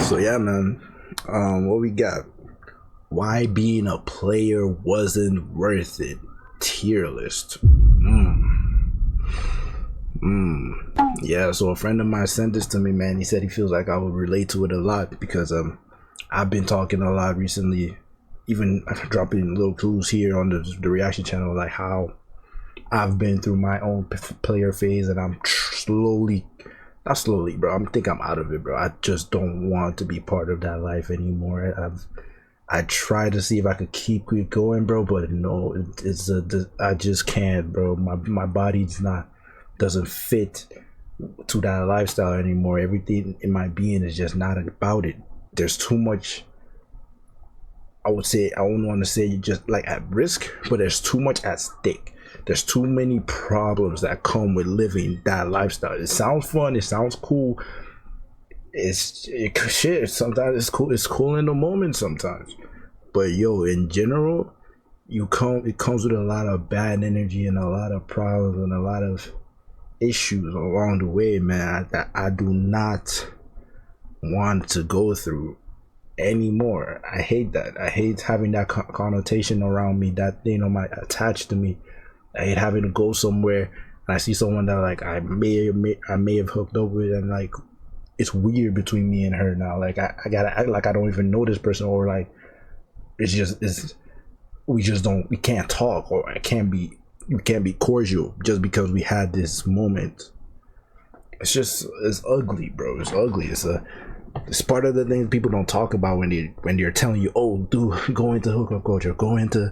So yeah, man. What we got? Why being a player wasn't worth it? Tier list. Yeah. So a friend of mine sent this to me, man. He said he feels like I would relate to it a lot because I've been talking a lot recently, even dropping little clues here on the reaction channel, like how I've been through my own player phase, and I'm slowly, not slowly, bro. I think I'm out of it, bro. I just don't want to be part of that life anymore. I try to see if I could keep it going, bro, but no, I just can't, bro. My body's not doesn't fit to that lifestyle anymore. Everything in my being is just not about it. There's too much. I would say, I wouldn't want to say just like at risk, but there's too much at stake. There's too many problems that come with living that lifestyle. It sounds fun, it sounds cool. Shit, sometimes it's cool. It's cool in the moment sometimes, but yo, in general, it comes with a lot of bad energy and a lot of problems and a lot of issues along the way, man, that I do not want to go through anymore. I hate that. I hate having that connotation around me, that thing on my attached to me. I hate having to go somewhere and I see someone that like I may have hooked up with, and like it's weird between me and her now. Like I gotta act like I don't even know this person, or like we can't talk, or we can't be cordial just because we had this moment. It's ugly, bro. It's ugly. It's part of the things people don't talk about when they're telling you, oh, dude, go into hookup culture, go into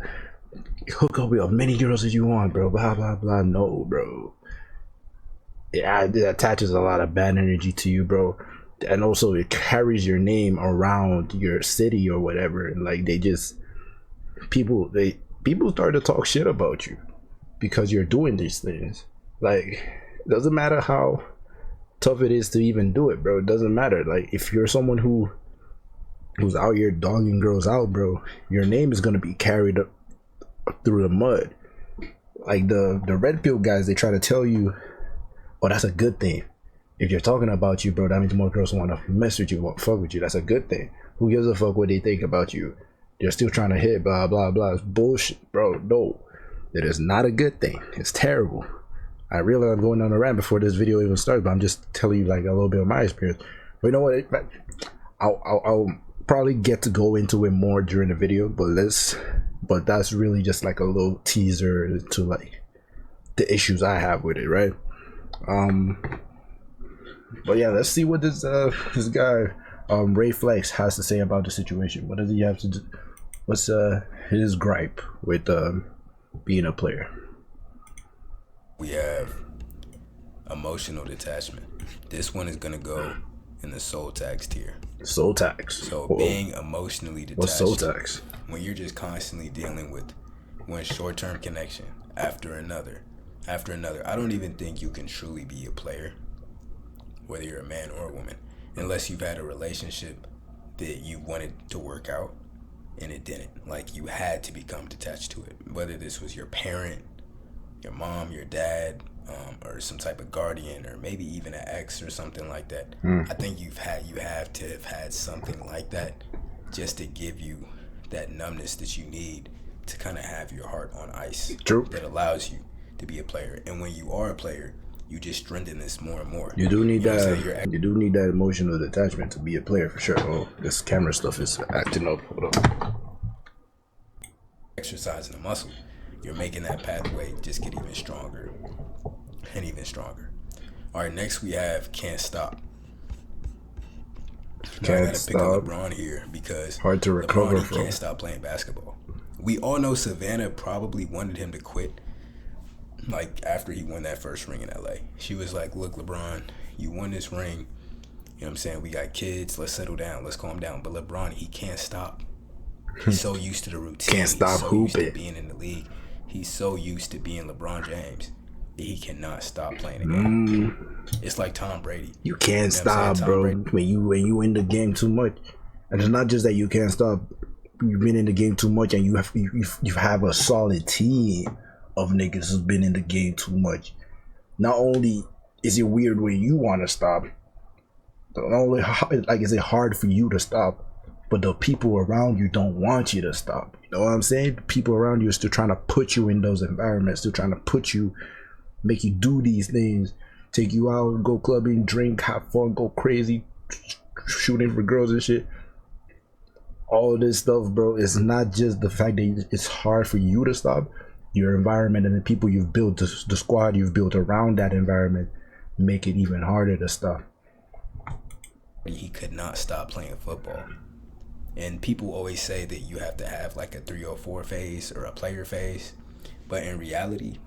hook up with as many girls as you want, bro, blah blah blah. No, bro. It attaches a lot of bad energy to you, bro, and also it carries your name around your city or whatever, and like people start to talk shit about you because you're doing these things. Like, it doesn't matter how tough it is to even do it, bro. It doesn't matter. Like, if you're someone who's out here dogging girls out, bro, your name is gonna be carried up through the mud. Like the red pill guys, they try to tell you, oh, that's a good thing. If you're talking about you, bro, that means more girls want to mess with you, want to fuck with you. That's a good thing. Who gives a fuck what they think about you? They're still trying to hit, blah blah blah. It's bullshit, bro. No, it is not a good thing. It's terrible. I realize I'm going on a rant before this video even starts, but I'm just telling you like a little bit of my experience. But you know what? I'll probably get to go into it more during the video, but that's really just like a little teaser to like the issues I have with it, right? But yeah, let's see what this guy Ray Flex has to say about the situation. What does he have to do? What's his gripe with being a player? We have emotional detachment. This one is gonna go in the soul tax tier. Soul tax. So being emotionally detached. What's soul tax? When you're just constantly dealing with one short-term connection after another. I don't even think you can truly be a player, whether you're a man or a woman, unless you've had a relationship that you wanted to work out and it didn't. Like, you had to become detached to it, whether this was your parent, your mom, your dad, or some type of guardian, or maybe even an ex or something like that. I think you have to have had something like that just to give you that numbness that you need to kind of have your heart on ice. True. That allows you to be a player. And when you are a player, you just strengthen this more and more. You do need that. You do need that emotional detachment to be a player for sure. Oh, this camera stuff is acting up. Hold on. Exercising the muscle, you're making that pathway just get even stronger and even stronger. All right, next we have can't stop. Now, I gotta pick up LeBron here because hard to recover LeBron, from. Can't stop playing basketball. We all know Savannah probably wanted him to quit. Like, after he won that first ring in LA, she was like, look, LeBron, you won this ring. You know what I'm saying? We got kids. Let's settle down. Let's calm down. But LeBron, he can't stop. He's so used to the routine. Can't stop hooping. Used to being in the league. He's so used to being LeBron James that he cannot stop playing the game. It's like Tom Brady. You can't stop, bro. When you in the game too much, and it's not just that you can't stop. You've been in the game too much, and you have a solid team of niggas who's been in the game too much. Not only is it weird when you want to stop, not only like is it hard for you to stop, but the people around you don't want you to stop. You know what I'm saying? The people around you are still trying to put you in those environments, still trying to put you, make you do these things, take you out, go clubbing, drink, have fun, go crazy, shooting for girls and shit. All this stuff, bro, it's not just the fact that it's hard for you to stop. Your environment and the people you've built, the squad you've built around that environment, make it even harder to stop. He could not stop playing football. And people always say that you have to have like a 304 phase or a player phase. But in reality,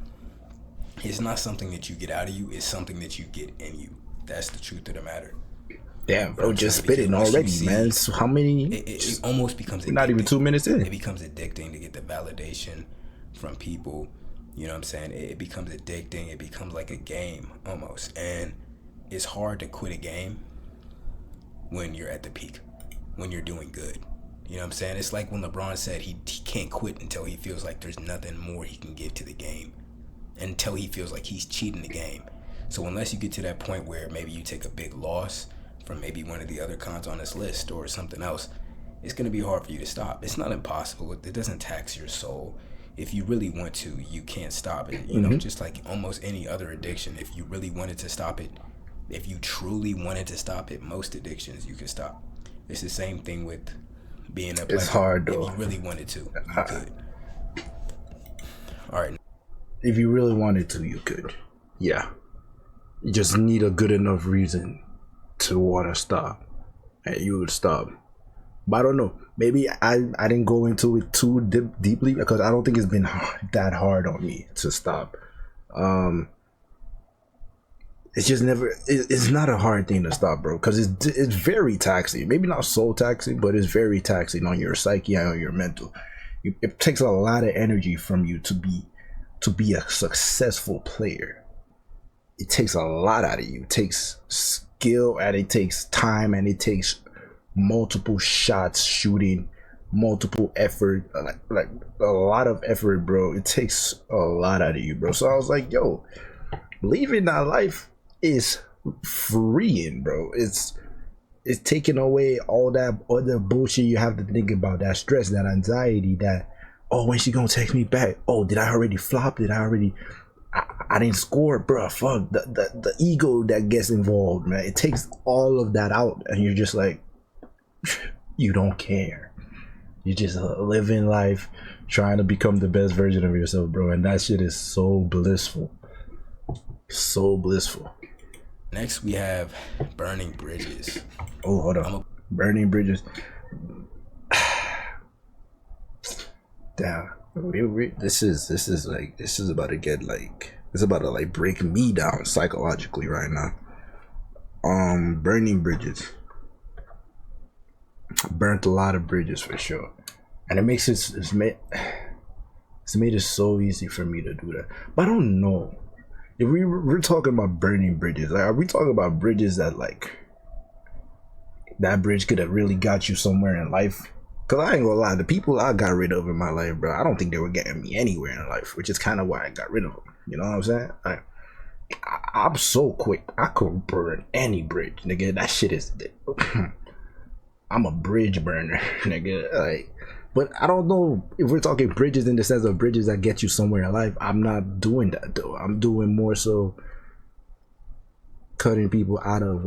it's not something that you get out of you. It's something that you get in you. That's the truth of the matter. Damn, bro, just spitting already, man. So how many? It almost becomes addicting. Not even 2 minutes in. It becomes addicting to get the validation from people. You know what I'm saying? It becomes addicting. It becomes like a game almost. And it's hard to quit a game when you're at the peak, when you're doing good. You know what I'm saying? It's like when LeBron said he can't quit until he feels like there's nothing more he can give to the game, until he feels like he's cheating the game. So unless you get to that point where maybe you take a big loss from maybe one of the other cons on this list or something else, it's going to be hard for you to stop. It's not impossible. It doesn't tax your soul. If you really want to, you can't stop it. You know, just like almost any other addiction, if you really wanted to stop it, if you truly wanted to stop it, most addictions you can stop. It's the same thing with being a player. It's hard, though. If you really wanted to, you could. All right. If you really wanted to, you could. Yeah. You just need a good enough reason to want to stop, and you would stop. But I don't know. Maybe I didn't go into it too deeply because I don't think it's been that hard on me to stop. It's just never. It's not a hard thing to stop, bro, because it's very taxing. Maybe not so taxing, but it's very taxing on your psyche and on your mental. It takes a lot of energy from you to be a successful player. It takes a lot out of you. It takes skill, and it takes time, and it takes multiple shots shooting, multiple effort, like a lot of effort, bro. It takes a lot out of you, bro. So I was like, yo, living that life is freeing, bro. It's taking away all that other bullshit you have to think about, that stress, that anxiety, that, oh, when she gonna text me back? Oh, did I already flop? I didn't score, bro. Fuck, the ego that gets involved, man. It takes all of that out, and you're just like, you don't care. You're just living life, trying to become the best version of yourself, bro. And that shit is so blissful. So blissful. Next, we have burning bridges. Oh, hold on. Burning bridges. Damn. This is about to get like, it's about to like break me down psychologically right now. Burning bridges. Burnt a lot of bridges for sure, and it makes it's made it so easy for me to do that. But I don't know if we're talking about burning bridges. Like, are we talking about bridges that like that bridge could have really got you somewhere in life? Cause I ain't gonna lie, the people I got rid of in my life, bro, I don't think they were getting me anywhere in life, which is kind of why I got rid of them. You know what I'm saying? Like, I'm so quick. I could burn any bridge, nigga. That shit is. I'm a bridge burner, nigga. Like, but I don't know if we're talking bridges in the sense of bridges that get you somewhere in life. I'm not doing that though. I'm doing more so cutting people out of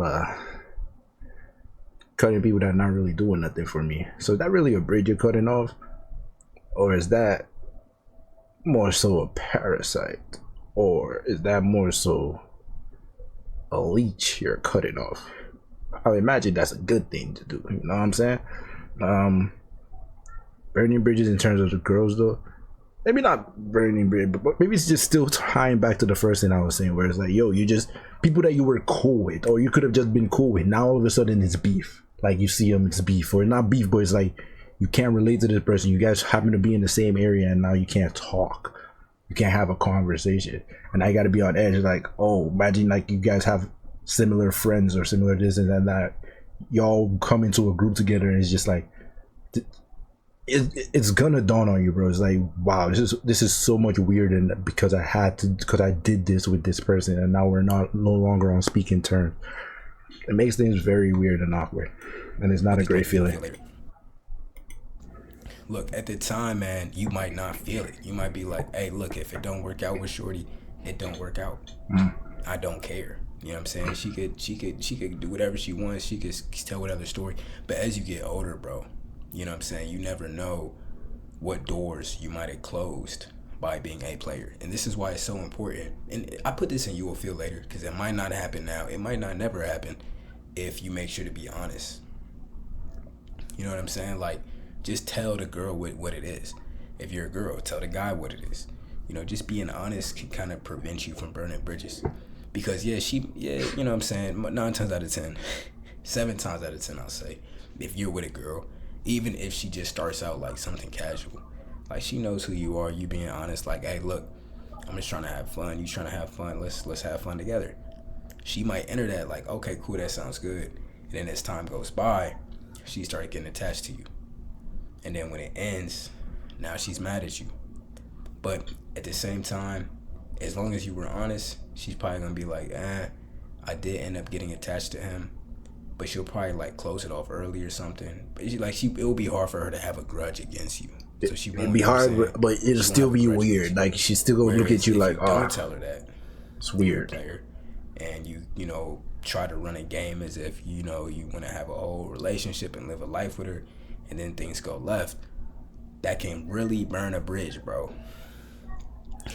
cutting people that are not really doing nothing for me. So is that really a bridge you're cutting off? Or is that more so a parasite? Or is that more so a leech you're cutting off? I imagine that's a good thing to do. You know what I'm saying? Burning bridges in terms of the girls though. Maybe not burning bridge, but maybe it's just still tying back to the first thing I was saying, where it's like, yo, you just, people that you were cool with, or you could have just been cool with, now all of a sudden it's beef. Like, you see them, it's beef. Or not beef, but it's like you can't relate to this person. You guys happen to be in the same area, and now you can't talk. You can't have a conversation. And I gotta be on edge, like, oh, imagine like you guys have similar friends or similar this and that. Y'all come into a group together, and it's just like, it's gonna dawn on you, bro. It's like, wow, this is so much weird, and because I did this with this person, and now we're no longer on speaking terms. It makes things very weird and awkward, and it's not a great feeling. Look, at the time, man, you might not feel it. You might be like, hey, look, if it don't work out with Shorty, it don't work out. I don't care. You know what I'm saying? She could do whatever she wants. She could tell another story. But as you get older, bro, you know what I'm saying? You never know what doors you might have closed by being a player. And this is why it's so important. And I put this in You Will Feel Later because it might not happen now. It might not never happen if you make sure to be honest. You know what I'm saying? Like, just tell the girl what it is. If you're a girl, tell the guy what it is. You know, just being honest can kind of prevent you from burning bridges. Because, you know what I'm saying? 9 times out of 10, 7 times out of 10, I'll say, if you're with a girl, even if she just starts out like something casual, like she knows who you are, you being honest, like, hey, look, I'm just trying to have fun. You trying to have fun. Let's have fun together. She might enter that like, okay, cool, that sounds good. And then as time goes by, she started getting attached to you. And then when it ends, now she's mad at you. But at the same time, as long as you were honest, she's probably gonna be like, I did end up getting attached to him, but she'll probably like close it off early or something. But it will be hard for her to have a grudge against you. So she won't. It'd be hard, but it'll still be weird. Like she's still gonna look at you like, oh, don't tell her that. It's weird. Player, and you know, try to run a game as if you know you want to have a whole relationship and live a life with her, and then things go left. That can really burn a bridge, bro.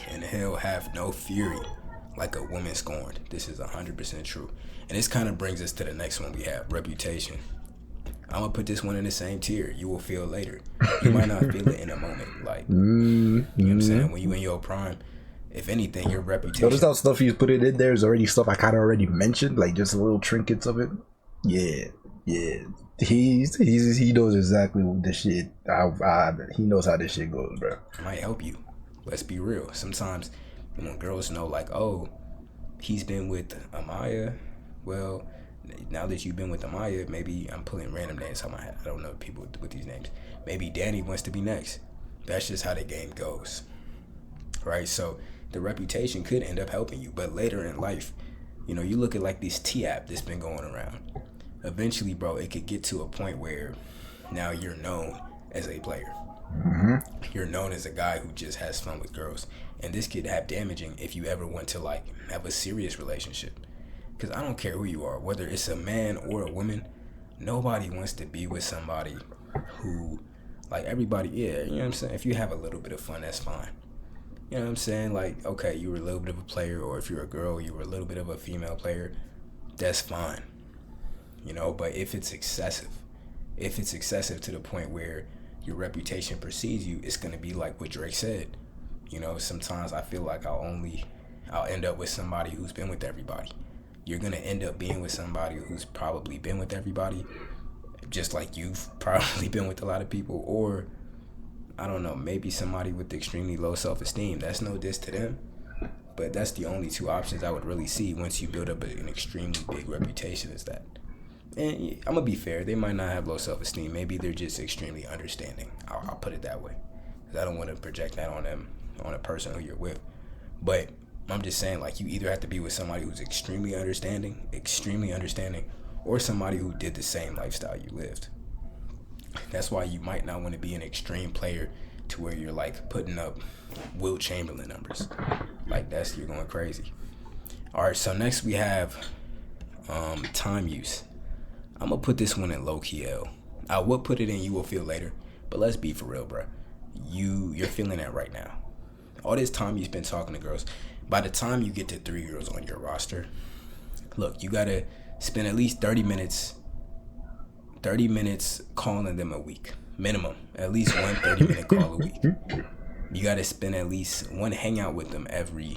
And hell have no fury like a woman scorned. This is 100% true. And this kind of brings us to the next one we have, reputation. I'm going to put this one in the same tier. You will feel later. You might not feel it in a moment. Like, you know what I'm saying? When you in your prime, if anything, your reputation. Notice how stuff he's put it in there is already stuff I kind of already mentioned, like just little trinkets of it. Yeah. He knows exactly what this shit. He knows how this shit goes, bro. It might help you. Let's be real. Sometimes when girls know, like, oh, he's been with Amaya, well, now that you've been with Amaya, maybe I'm pulling random names out my head. I don't know people with these names. Maybe Danny wants to be next. That's just how the game goes, right? So the reputation could end up helping you, but later in life, you know, you look at like this T-app that's been going around. Eventually, bro, it could get to a point where now you're known as a player. You're known as a guy who just has fun with girls, and this could have damaging if you ever want to like have a serious relationship. Because I don't care who you are, whether it's a man or a woman, nobody wants to be with somebody who, like, everybody, yeah, you know what I'm saying? If you have a little bit of fun, that's fine. You know what I'm saying? Like, okay, you were a little bit of a player, or if you're a girl, you were a little bit of a female player, that's fine. You know, but if it's excessive to the point where your reputation precedes you, it's gonna be like what Drake said. You know, sometimes I feel like I'll end up with somebody who's been with everybody. You're gonna end up being with somebody who's probably been with everybody, just like you've probably been with a lot of people, or I don't know, maybe somebody with extremely low self-esteem. That's no diss to them, but that's the only two options I would really see once you build up an extremely big reputation, is that. And I'm gonna be fair, they might not have low self-esteem. Maybe they're just extremely understanding. I'll put it that way, because I don't want to project that on them, on a person who you're with. But I'm just saying, like, you either have to be with somebody who's extremely understanding, or somebody who did the same lifestyle you lived. That's why you might not want to be an extreme player to where you're like putting up Wilt Chamberlain numbers. Like, you're going crazy. All right, so next we have time use. I'm gonna put this one in low-key L. I would put it in You Will Feel Later, but let's be for real, bro. You're feeling that right now. All this time you spent talking to girls, by the time you get to 3 girls on your roster, look, you gotta spend at least 30 minutes calling them a week. Minimum. At least one 30-minute call a week. You gotta spend at least one hangout with them every.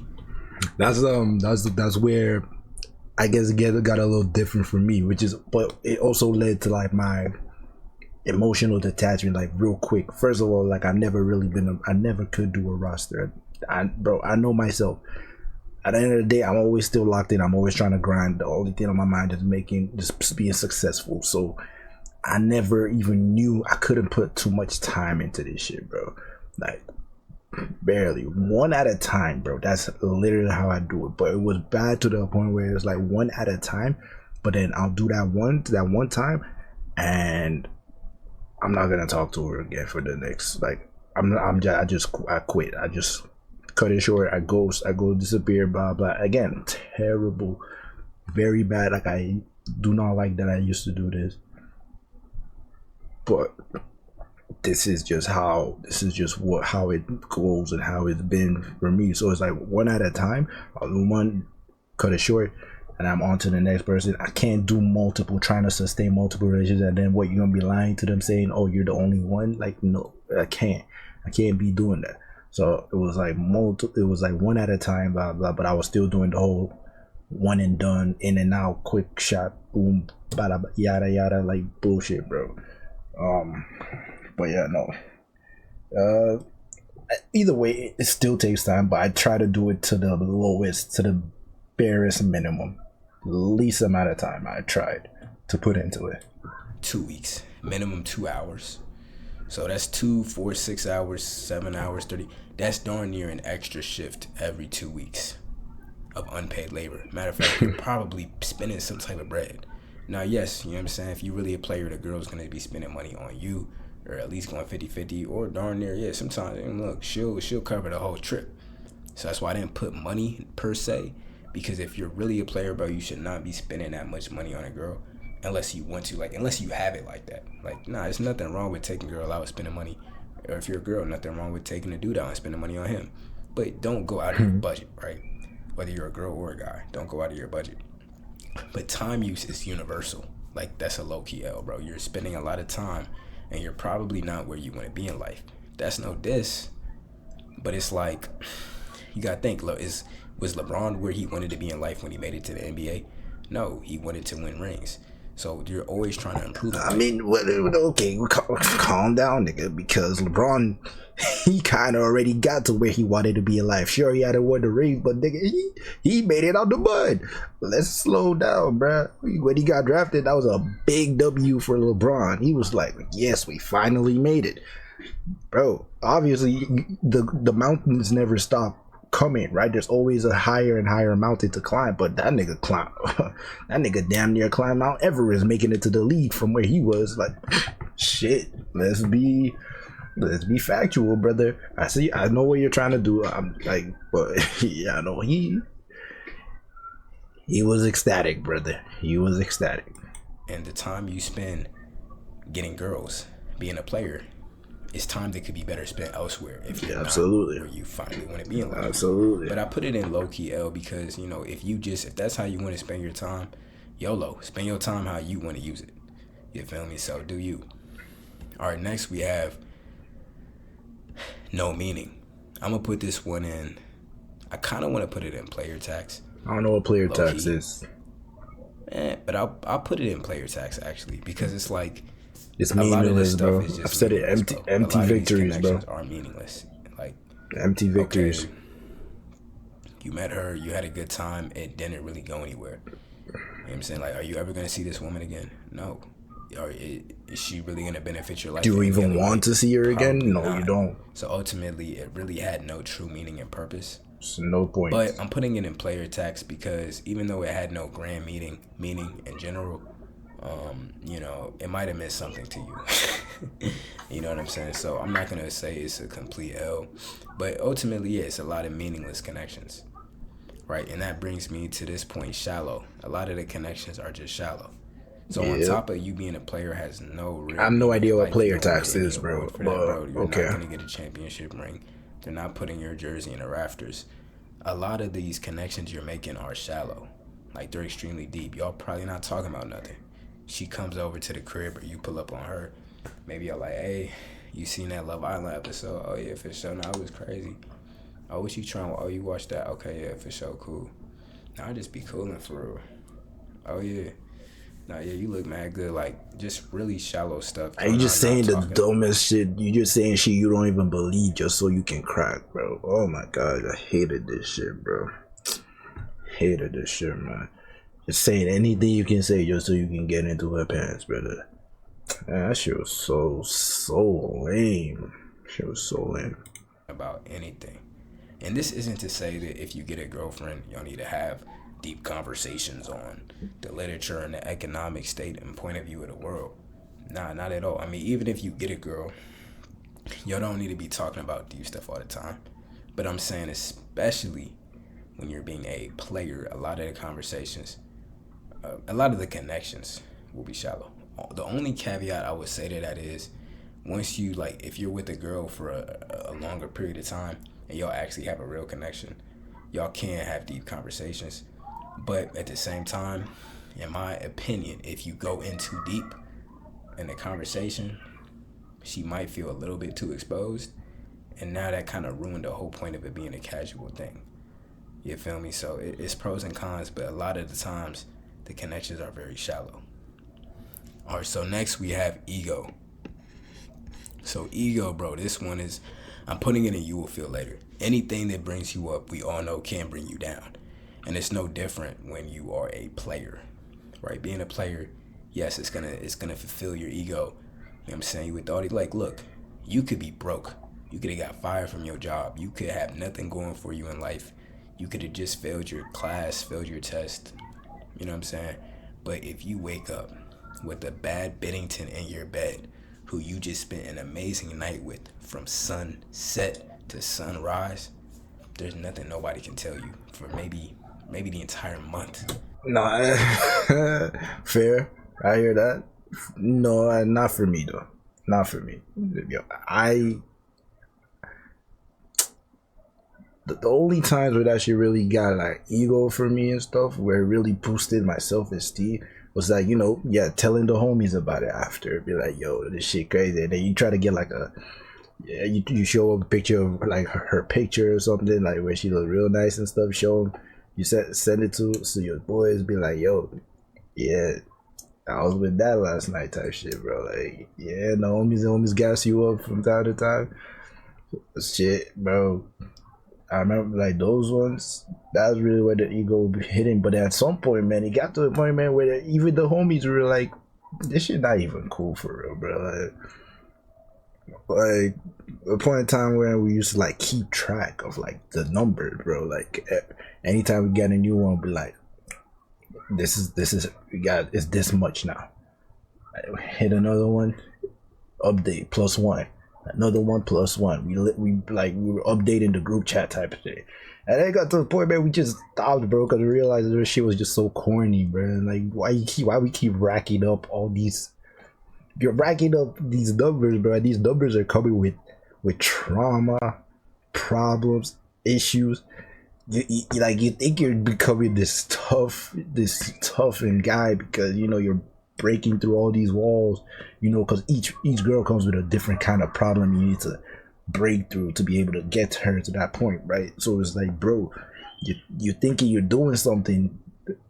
That's where I guess it got a little different for me, but it also led to like my emotional detachment, like real quick. First of all, like I never could do a roster. I know myself. At the end of the day, I'm always still locked in. I'm always trying to grind. The only thing on my mind is just being successful. So I never even knew I couldn't put too much time into this shit, bro. Like, barely. One at a time, bro. That's literally how I do it. But it was bad to the point where it's like one at a time, but then I'll do that one time, and I'm not gonna talk to her again for the next, like, I quit. I just cut it short. I go disappear. Blah blah. Again, terrible, very bad. Like, I do not like that I used to do this, but this is just how how it goes and how it's been for me. So it's like one at a time. I'll do one, cut it short, and I'm on to the next person. I can't do multiple, trying to sustain multiple relationships, and then what, you're gonna be lying to them saying, oh, you're the only one? Like, no, I can't be doing that. So it was like one at a time, blah blah, but I was still doing the whole one and done, in and out, quick shot, boom, bada, yada yada, like bullshit, bro. But yeah, no. Either way, it still takes time, but I try to do it to the lowest, to the barest minimum, least amount of time I tried to put into it. 2 weeks, minimum 2 hours. So that's 2, 4, 6 hours, 7 hours, 30. That's darn near an extra shift every 2 weeks of unpaid labor. Matter of fact, you're probably spending some type of bread. Now, yes, you know what I'm saying? If you're really a player, the girl's going to be spending money on you, or at least going 50-50, or darn near, yeah, sometimes, and look, she'll cover the whole trip. So that's why I didn't put money per se, because if you're really a player, bro, you should not be spending that much money on a girl unless you want to, like, unless you have it like that. Like, nah, there's nothing wrong with taking a girl out and spending money. Or if you're a girl, nothing wrong with taking a dude out and spending money on him. But don't go out of your budget, right? Whether you're a girl or a guy, don't go out of your budget. But time use is universal. Like, that's a low-key L, bro. You're spending a lot of time, and you're probably not where you want to be in life. That's no diss, but it's like, you gotta think, look, was LeBron where he wanted to be in life when he made it to the NBA? No, he wanted to win rings. So you're always trying to improve. I mean, okay, calm down, nigga, because LeBron, he kind of already got to where he wanted to be in life. Sure, he hadn't won the ring, but nigga, he made it out the mud. Let's slow down, bruh. When he got drafted, that was a big W for LeBron. He was like, yes, we finally made it. Bro, obviously, the mountains never stop coming, right? There's always a higher and higher mountain to climb, but that nigga that nigga damn near climbed Mount Everest, making it to the league from where he was. Like, shit, let's be factual, brother. I know what you're trying to do. I'm like, but yeah, I know he was ecstatic, brother. He was ecstatic. And the time you spend getting girls, being a player, it's time that could be better spent elsewhere if you're absolutely not where you finally want to be in life. Absolutely. But I put it in low-key L because, you know, if that's how you want to spend your time, YOLO. Spend your time how you want to use it. You feel me? So do you. All right, next we have no meaning. I'm going to put this one in. I kind of want to put it in player tax. I don't know what player tax is. But I'll put it in player tax, actually, because it's like, it's meaningless, bro. I've said it. Empty victories, bro. Are meaningless. Like, empty victories. Okay, you met her, you had a good time, it didn't really go anywhere. You know what I'm saying? Like, are you ever gonna see this woman again? No. Or is she really gonna benefit your life? Do you even want to see her again? No, not. You don't. So ultimately, it really had no true meaning and purpose. So no point. But I'm putting it in player tax because even though it had no grand meaning in general, you know, it might have meant something to you. You know what I'm saying? So I'm not gonna say it's a complete L, but ultimately, yeah, it's a lot of meaningless connections, right? And that brings me to this point: shallow. A lot of the connections are just shallow. So on top of you being a player has no real. I have no idea what player tax is, bro. You're not gonna get a championship ring. They're not putting your jersey in the rafters. A lot of these connections you're making are shallow, like they're extremely deep. Y'all probably not talking about nothing. She comes over to the crib or you pull up on her. Maybe you're like, hey, you seen that Love Island episode? Oh, yeah, for sure. No, it was crazy. Oh, what you trying? Oh, you watched that? Okay, yeah, for sure, cool. Nah, I just be cooling for real. Oh, yeah. Nah, yeah, you look mad good. Like, just really shallow stuff. Are you just saying the dumbest shit? You just saying shit you don't even believe just so you can crack, bro. Oh, my God. I hated this shit, bro. Hated this shit, man. Just saying anything you can say just so you can get into her pants, brother. Man, that shit was so lame. Shit was so lame. About anything. And this isn't to say that if you get a girlfriend, you don't need to have deep conversations on the literature and the economic state and point of view of the world. Nah, not at all. I mean, even if you get a girl, you don't need to be talking about deep stuff all the time. But I'm saying, especially when you're being a player, a lot of the conversations, a lot of the connections will be shallow. The only caveat I would say to that is, once you, like, if you're with a girl for a longer period of time and y'all actually have a real connection, y'all can have deep conversations. But at the same time, in my opinion, if you go in too deep in the conversation, she might feel a little bit too exposed. And now that kind of ruined the whole point of it being a casual thing. You feel me? So it's pros and cons, but a lot of the times the connections are very shallow. All right, so next we have ego. So ego, bro, this one is, I'm putting it in you will feel later. Anything that brings you up, we all know can bring you down. And it's no different when you are a player, right? Being a player, yes, it's gonna fulfill your ego. You know what I'm saying? With all these, like, look, you could be broke. You could have got fired from your job. You could have nothing going for you in life. You could have just failed your class, failed your test. You know what I'm saying? But if you wake up with a bad Bennington in your bed, who you just spent an amazing night with from sunset to sunrise, there's nothing nobody can tell you for maybe the entire month. No, fair. I hear that. No, not for me though. Not for me. Yo, the only times where that shit really got like ego for me and stuff, where it really boosted my self-esteem, was like, telling the homies about it after. Be like, yo, this shit crazy. And then you try to get like you show a picture of like her picture or something, like where she look real nice and stuff, show them, you send it to your boys, be like, yo, yeah, I was with that last night type shit, bro. Like, yeah, the homies gas you up from time to time. Shit, bro. I remember like those ones. That's really where the ego would be hitting. But at some point, man, it got to a point, man, where even the homies were like, "This shit not even cool for real, bro." Like a point in time where we used to like keep track of like the numbers, bro. Like anytime we get a new one, be like, "This is it's this much now." Hit another one, update +1. Another one +1. We were updating the group chat type of thing, and it got to the point, man, we just stopped, bro, because we realized this shit was just so corny, bro. Like, why we keep racking up all these? You're racking up these numbers, bro. And these numbers are coming with trauma, problems, issues. You think you're becoming this tough and guy because you're breaking through all these walls, because each girl comes with a different kind of problem you need to break through to be able to get her to that point, right? So it's like, bro, you're thinking you're doing something,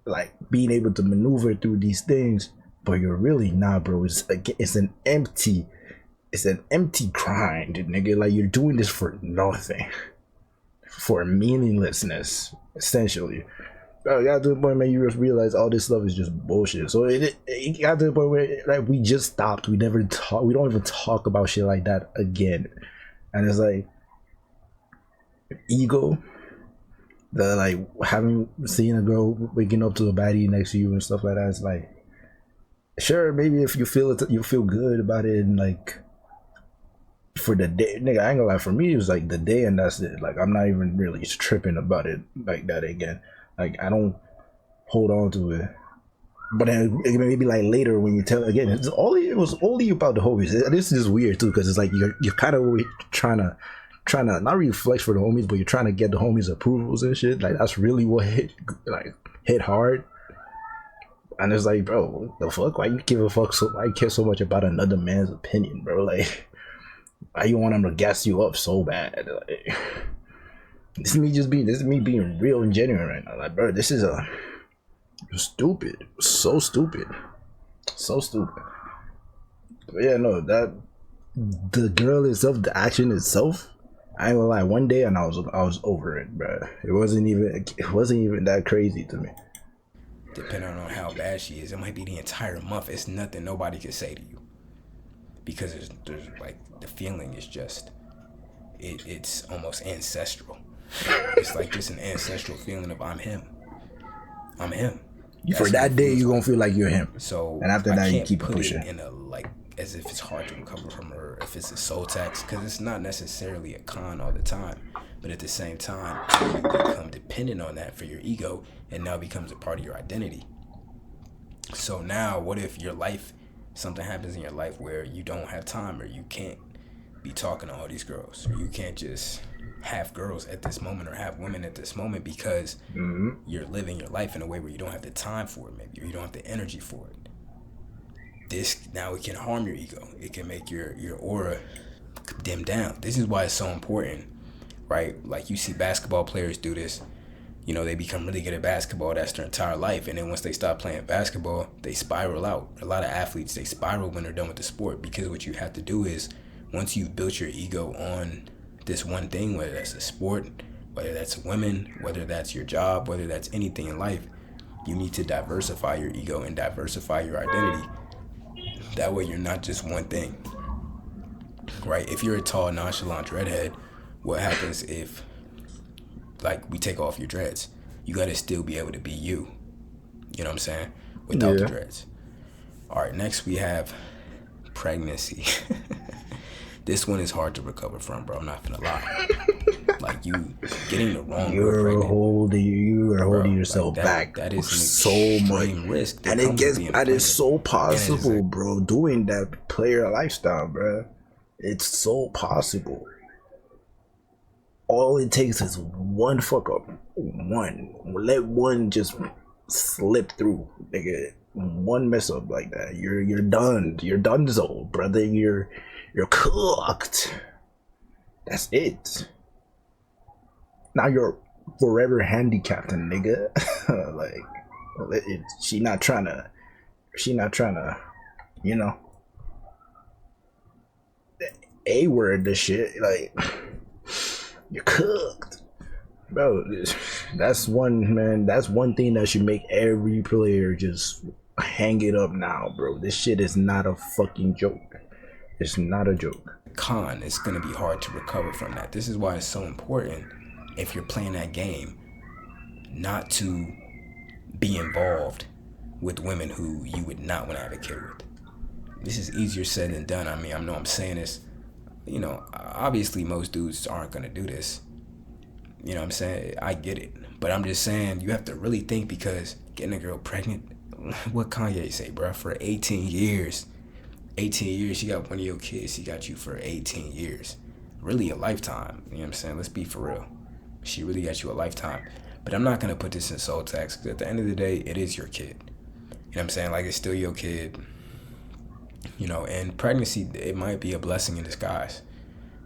like being able to maneuver through these things, but you're really not, bro. It's an empty grind, nigga. Like, you're doing this for nothing, for meaninglessness, essentially. Bro, it got to the point, man, you just realize all this stuff is just bullshit. So it got to the point where like we just stopped. We never talk. We don't even talk about shit like that again. And it's like ego, the like seeing a girl waking up to a baddie next to you and stuff like that. It's like, sure, maybe if you feel it, you feel good about it, and like for the day, nigga, I ain't gonna lie. For me, it was like the day, and that's it. Like, I'm not even really tripping about it like that again. Like, I don't hold on to it. But then maybe like later when you tell again, it was only about the homies. This is weird too, because it's like you're kind of trying to not really flex for the homies, but you're trying to get the homies approvals and shit. Like, that's really what hit hard. And it's like, bro, what the fuck? Why you give a fuck? Why you care so much about another man's opinion, bro? Like, why you want him to gas you up so bad? Like, this is me being real and genuine right now. Like, bro, this is stupid. So stupid. But yeah, no, that the girl itself, the action itself, I ain't gonna lie, one day and I was over it, bro. It wasn't even that crazy to me. Depending on how bad she is, it might be the entire month. It's nothing nobody can say to you, because there's like, the feeling is just it's almost ancestral. It's like just an ancestral feeling of I'm him. I'm him. For that day, you're gonna feel like you're him. So and after that, you keep put pushing. it in a like as if it's hard to recover from, or if it's a soul tax, because it's not necessarily a con all the time. But at the same time, you become dependent on that for your ego, and now becomes a part of your identity. So now, what if something happens in your life where you don't have time, or you can't be talking to all these girls, or you can't just have girls at this moment or have women at this moment because you're living your life in a way where you don't have the time for it, maybe, or you don't have the energy for it. This now, it can harm your ego. It can make your aura dim down. This is why it's so important, right? Like, you see basketball players do this. You know, they become really good at basketball. That's their entire life. And then once they stop playing basketball, they spiral out. A lot of athletes, they spiral when they're done with the sport, because what you have to do is, once you've built your ego on this one thing, whether that's a sport, whether that's women, whether that's your job, whether that's anything in life, you need to diversify your ego and diversify your identity. That way you're not just one thing, right? If you're a tall, nonchalant redhead, what happens if, like, we take off your dreads? You got to still be able to be you. You know what I'm saying? Without the dreads. All right, next we have pregnancy. This one is hard to recover from, bro. I'm not gonna lie. Like, you getting the wrong girl pregnant. You are holding yourself back. That is so much risk. And that is so possible, bro. Doing that player lifestyle, bro. It's so possible. All it takes is one fuck up. Let one just slip through, nigga. One mess up like that, you're done. You're donezo, brother. You're cooked. That's it. Now you're forever handicapped, nigga. Like, she not trying to, you know, A word this shit. Like, you're cooked, bro. That's one thing that should make every player just hang it up now, bro. This shit is not a fucking joke. It's not a joke. Con, it's gonna be hard to recover from that. This is why it's so important, if you're playing that game, not to be involved with women who you would not want to have a kid with. This is easier said than done. I mean, I know I'm saying this, you know, obviously most dudes aren't gonna do this. You know what I'm saying? I get it. But I'm just saying, you have to really think, because getting a girl pregnant, what Kanye say, bro? For 18 years. 18 years, she got one of your kids. She got you for 18 years. Really a lifetime. You know what I'm saying? Let's be for real. She really got you a lifetime. But I'm not going to put this in soul tax, because at the end of the day, it is your kid. You know what I'm saying? Like, it's still your kid. You know, and pregnancy, it might be a blessing in disguise.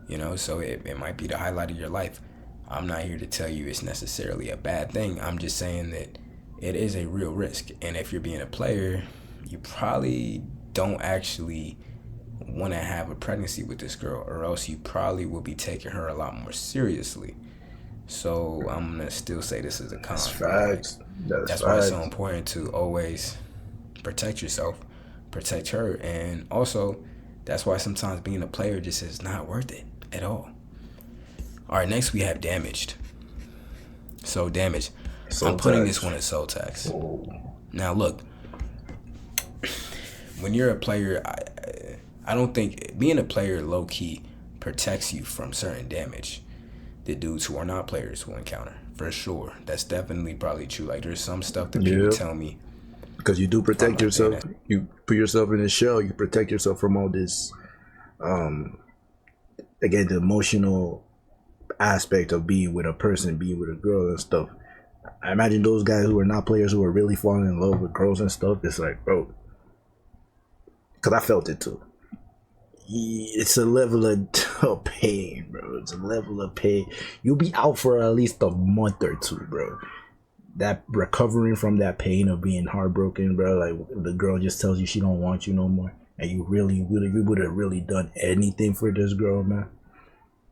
You know, so it might be the highlight of your life. I'm not here to tell you it's necessarily a bad thing. I'm just saying that it is a real risk. And if you're being a player, you probably don't actually want to have a pregnancy with this girl, or else you probably will be taking her a lot more seriously. So I'm going to still say this is a con. That's facts. That's why it's so important to always protect yourself, protect her. And also, that's why sometimes being a player just is not worth it at all. All right, next we have damaged. So damaged. I'm putting this one as soul tax. Now look, when you're a player, I don't think being a player low key protects you from certain damage that dudes who are not players will encounter. For sure, that's definitely probably true. Like, there's some stuff that people tell me, because you do protect yourself. You put yourself in a shell. You protect yourself from all this. Again, the emotional aspect of being with a person, being with a girl and stuff. I imagine those guys who are not players, who are really falling in love with girls and stuff. It's like, bro, because I felt it too. It's a level of pain, bro. It's a level of pain. You'll be out for at least a month or two, bro. That recovering from that pain of being heartbroken, bro. Like, the girl just tells you she don't want you no more, and you would have really done anything for this girl, man.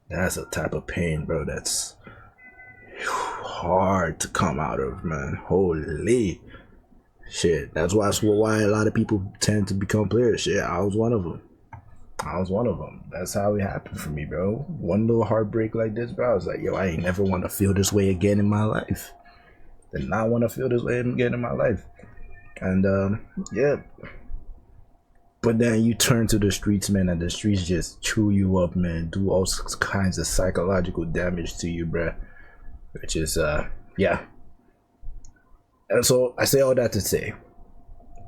That's a type of pain, bro. That's hard to come out of, man. Holy shit. That's why a lot of people tend to become players. Shit, I was one of them. That's how it happened for me, bro. One little heartbreak like this, bro, I was like, yo, I ain't never want to feel this way again in my life. did not want to feel this way again in my life. And yeah. But then you turn to the streets, man, and the streets just chew you up, man, do all kinds of psychological damage to you, bruh. Which is yeah. And so I say all that to say,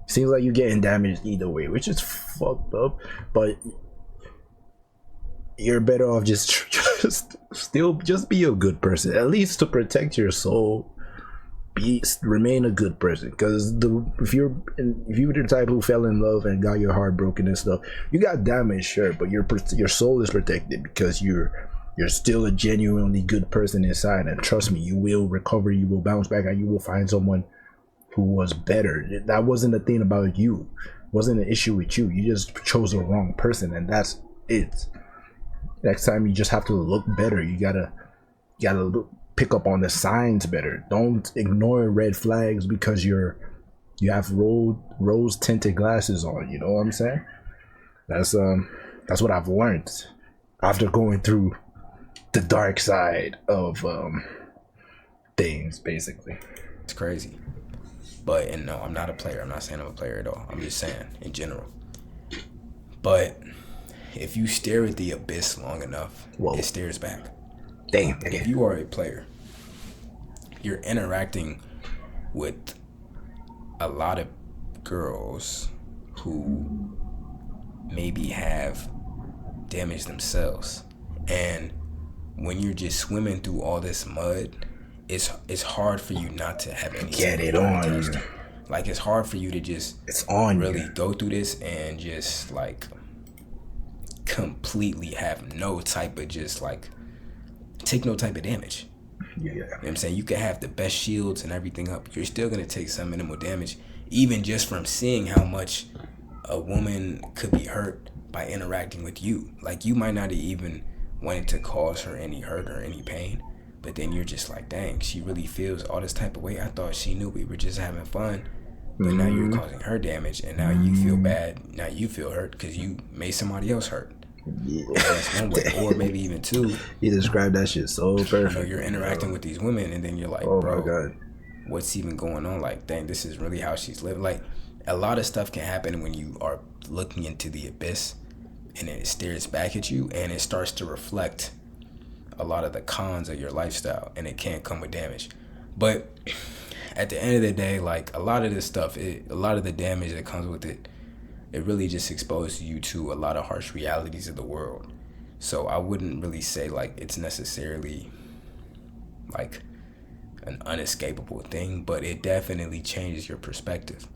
seems like you're getting damaged either way, which is fucked up. But you're better off just be a good person, at least to protect your soul. Remain a good person, because if you were the type who fell in love and got your heart broken and stuff, you got damaged, sure, but your soul is protected because you're still a genuinely good person inside. And trust me, you will recover, you will bounce back, and you will find someone who was better. That wasn't a thing about you, it wasn't an issue with you. You just chose the wrong person, and that's it. Next time you just have to look better. You gotta pick up on the signs better. Don't ignore red flags because you have rose tinted glasses on. You know what I'm saying? That's what I've learned after going through the dark side of things, basically. It's crazy. But, and no, I'm not a player. I'm not saying I'm a player at all. I'm just saying in general. But if you stare at the abyss long enough, it stares back. Damn. If you are a player, you're interacting with a lot of girls who maybe have damaged themselves. And when you're just swimming through all this mud, it's hard for you not to have any get it on you. Like, it's hard for you to just really go through this and just like completely have no type of just like take no type of damage. Yeah. You know what I'm saying? You can have the best shields and everything up, you're still gonna take some minimal damage, even just from seeing how much a woman could be hurt by interacting with you. Like, you might not even wanted to cause her any hurt or any pain, but then you're just like, dang, she really feels all this type of way. I thought she knew we were just having fun, but now you're causing her damage, and now you feel bad. Now you feel hurt because you made somebody else hurt. Yeah. That's one way. Or maybe even two. You described that shit so perfect. You know, you're interacting with these women, and then you're like, oh bro, my God, what's even going on? Like, dang, this is really how she's living. Like, a lot of stuff can happen when you are looking into the abyss, and it stares back at you, and it starts to reflect a lot of the cons of your lifestyle, and it can come with damage. But at the end of the day, like, a lot of this stuff, a lot of the damage that comes with it, it really just exposes you to a lot of harsh realities of the world. So I wouldn't really say like it's necessarily like an unescapable thing, but it definitely changes your perspective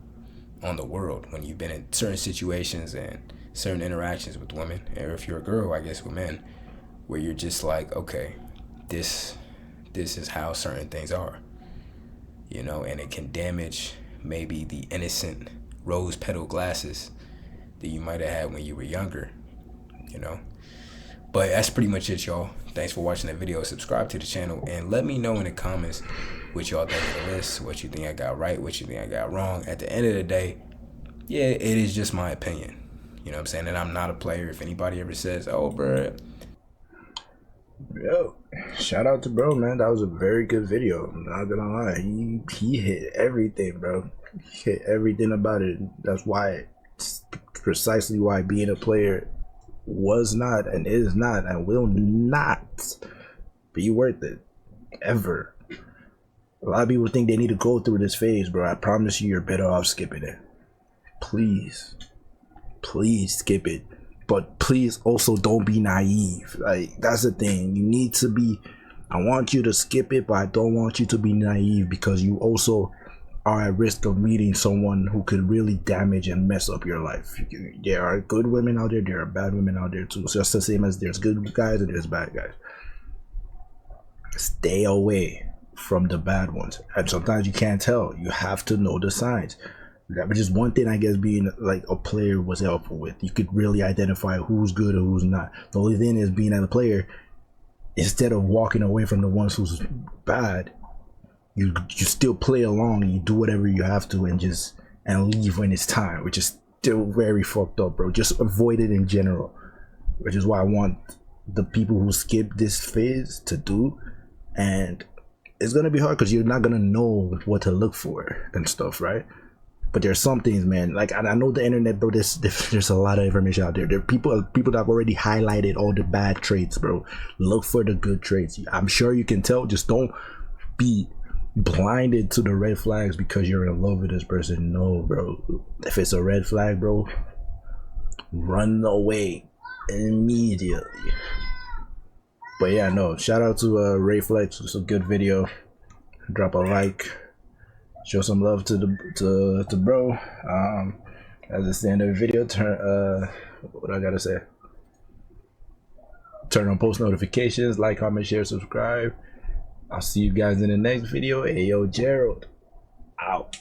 on the world when you've been in certain situations and certain interactions with women, or if you're a girl, I guess with men, where you're just like, okay, this is how certain things are, you know, and it can damage maybe the innocent rose petal glasses that you might have had when you were younger, you know. But that's pretty much it, y'all. Thanks for watching that video. Subscribe to the channel and let me know in the comments what y'all think of the list, what you think I got right, what you think I got wrong. At the end of the day, yeah, it is just my opinion. You know what I'm saying? And I'm not a player. If anybody ever says, oh, bro. Yo, shout out to bro, man. That was a very good video. I'm not gonna lie. He hit everything, bro. He hit everything about it. That's why, precisely why being a player was not and is not and will not be worth it ever. A lot of people think they need to go through this phase, bro. I promise you, you're better off skipping it. Please skip it. But please also don't be naive. Like, that's the thing. You need to be, I want you to skip it, but I don't want you to be naive, because you also are at risk of meeting someone who could really damage and mess up your life. There are good women out there, there are bad women out there too. It's just the same as there's good guys and there's bad guys. Stay away from the bad ones. And sometimes you can't tell. You have to know the signs. That was just one thing, I guess, being like a player was helpful with. You could really identify who's good or who's not. The only thing is, being as a player, instead of walking away from the ones who's bad, you still play along. You do whatever you have to and leave when it's time, which is still very fucked up, bro. Just avoid it in general, which is what I want the people who skip this phase to do. And it's gonna be hard because you're not gonna know what to look for and stuff, right? But there's some things, man. Like I know the internet, bro. There's a lot of information out there. There are people that have already highlighted all the bad traits, bro. Look for the good traits. I'm sure you can tell. Just don't be blinded to the red flags because you're in love with this person. No, bro. If it's a red flag, bro, run away immediately. But yeah, no. Shout out to Ray Flex. It's a good video. Drop a like. Show some love to the bro. As a standard video, turn what I gotta say. Turn on post notifications, like, comment, share, subscribe. I'll see you guys in the next video. Ayo Gerald out.